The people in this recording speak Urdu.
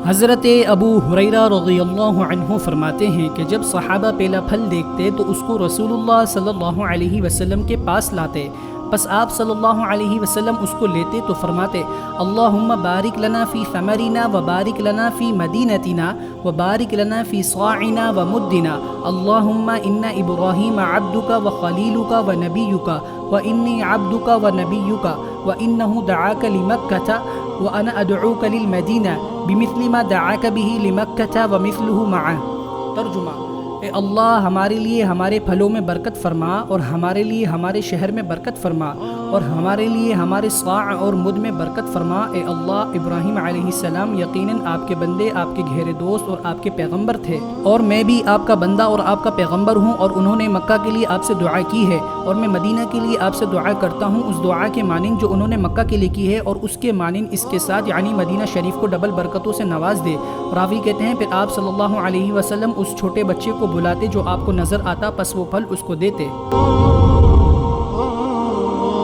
حضرت ابو ہریرہ رضی اللہ عنہ فرماتے ہیں کہ جب صحابہ پہلا پھل دیکھتے تو اس کو رسول اللہ صلی اللہ علیہ وسلم کے پاس لاتے، پس آپ صلی اللہ علیہ وسلم اس کو لیتے تو فرماتے اللہم بارک لنا فی ثمرنا وبارک لنا فی مدینتنا وبارک لنا فی صاعنا ومدنا اللہم ان ابراہیم عبدک وخلیلک ونبیک وانی عبدک ونبیک وانہ دعاک لمکۃ وانا ادعوک للمدینہ بمثل ما دعاک به لمکۃ ومثلہ معہ۔ ترجمہ: اے اللہ ہمارے لیے ہمارے پھلوں میں برکت فرما اور ہمارے لیے ہمارے شہر میں برکت فرما اور ہمارے لیے ہمارے صاع اور مد میں برکت فرما۔ اے اللہ، ابراہیم علیہ السلام یقیناً آپ کے بندے، آپ کے گہرے دوست اور آپ کے پیغمبر تھے، اور میں بھی آپ کا بندہ اور آپ کا پیغمبر ہوں، اور انہوں نے مکہ کے لیے آپ سے دعا کی ہے اور میں مدینہ کے لیے آپ سے دعا کرتا ہوں اس دعا کے مانند جو انہوں نے مکہ کے لیے کی ہے، اور اس کے مانند اس کے ساتھ، یعنی مدینہ شریف کو ڈبل برکتوں سے نواز دے۔ راوی کہتے ہیں پھر آپ صلی اللہ علیہ وسلم اس چھوٹے بچے کو بلاتے جو آپ کو نظر آتا، پس وہ پھل اس کو دیتے۔